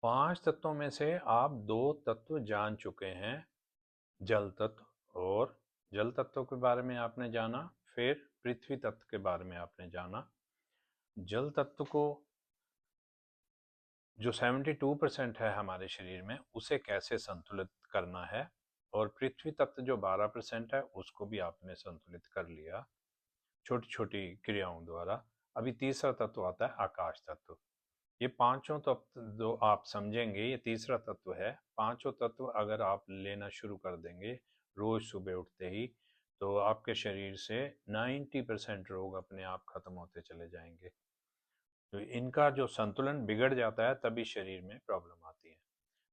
5 तत्वों में से आप 2 तत्व जान चुके हैं, जल तत्व और जल तत्व के बारे में आपने जाना, फिर पृथ्वी तत्व के बारे में आपने जाना। जल तत्व को जो 72% है हमारे शरीर में, उसे कैसे संतुलित करना है, और पृथ्वी तत्व जो 12% है उसको भी आपने संतुलित कर लिया छोटी छोटी क्रियाओं द्वारा। अभी तीसरा तत्व आता है आकाश तत्व। ये पांचों तत्व जो आप समझेंगे, ये तीसरा तत्व है। पांचों तत्व अगर आप लेना शुरू कर देंगे रोज सुबह उठते ही, तो आपके शरीर से 90% रोग अपने आप खत्म होते चले जाएंगे। तो इनका जो संतुलन बिगड़ जाता है तभी शरीर में प्रॉब्लम आती है।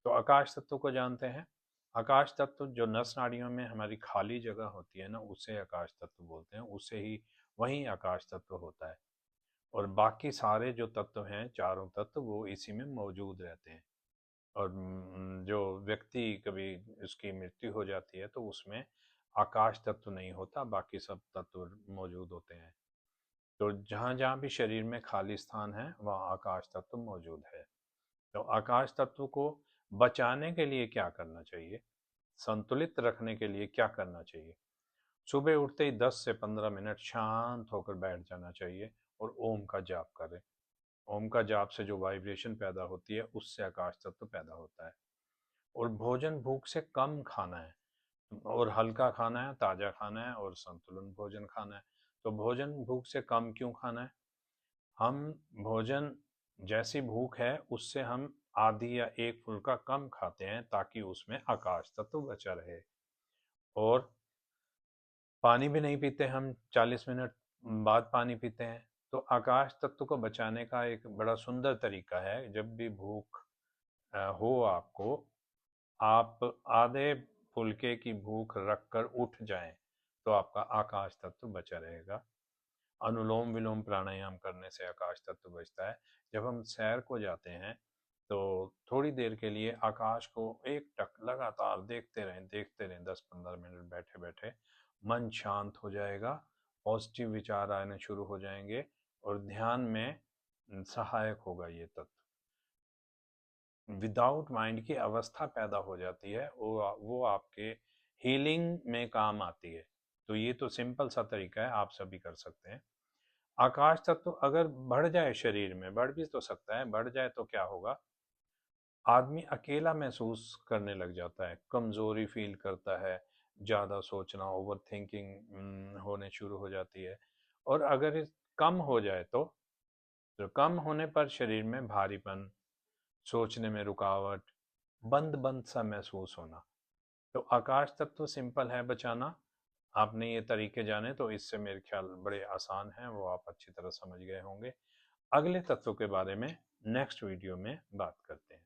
तो आकाश तत्व को जानते हैं। आकाश तत्व जो नस नाड़ियों में हमारी खाली जगह होती है ना, उसे आकाश तत्व बोलते हैं, उसे ही वही आकाश तत्व होता है। और बाकी सारे जो तत्व हैं, चारों तत्व, वो इसी में मौजूद रहते हैं। और जो व्यक्ति कभी उसकी मृत्यु हो जाती है तो उसमें आकाश तत्व नहीं होता, बाकी सब तत्व मौजूद होते हैं। तो जहाँ जहाँ भी शरीर में खाली स्थान है वहाँ आकाश तत्व मौजूद है। तो आकाश तत्व को बचाने के लिए क्या करना चाहिए, संतुलित रखने के लिए क्या करना चाहिए? सुबह उठते ही 10 से 15 मिनट शांत होकर बैठ जाना चाहिए और ओम का जाप करें। ओम का जाप से जो वाइब्रेशन पैदा होती है उससे आकाश तत्व पैदा होता है। और भोजन भूख से कम खाना है, और हल्का खाना है, ताज़ा खाना है, और संतुलन भोजन खाना है। तो भोजन भूख से कम क्यों खाना है? हम भोजन जैसी भूख है उससे हम आधी या एक फुल्का कम खाते हैं ताकि उसमें आकाश तत्व बचा रहे। और पानी भी नहीं पीते हम, 40 मिनट बाद पानी पीते हैं। तो आकाश तत्व को बचाने का एक बड़ा सुंदर तरीका है, जब भी भूख हो आपको, आप आधे फुल्के की भूख रखकर उठ जाएं तो आपका आकाश तत्व बचा रहेगा। अनुलोम विलोम प्राणायाम करने से आकाश तत्व बचता है। जब हम सैर को जाते हैं तो थोड़ी देर के लिए आकाश को एक टक लगातार देखते रहें 10-15 मिनट बैठे बैठे, मन शांत हो जाएगा, पॉजिटिव विचार आने शुरू हो जाएंगे, और ध्यान में सहायक होगा ये तत्व। विदाउट माइंड की अवस्था पैदा हो जाती है, वो आपके हीलिंग में काम आती है। तो ये तो सिंपल सा तरीका है, आप सभी कर सकते हैं। आकाश तत्व अगर बढ़ जाए शरीर में, बढ़ भी तो सकता है, बढ़ जाए तो क्या होगा? आदमी अकेला महसूस करने लग जाता है, कमजोरी फील करता है, ज़्यादा सोचना, ओवर थिंकिंग होने शुरू हो जाती है। और अगर कम हो जाए तो कम होने पर शरीर में भारीपन, सोचने में रुकावट, बंद बंद सा महसूस होना। तो आकाश तत्व सिंपल है बचाना। आपने ये तरीके जाने तो इससे मेरे ख्याल बड़े आसान हैं, वो आप अच्छी तरह समझ गए होंगे। अगले तत्व के बारे में नेक्स्ट वीडियो में बात करते हैं।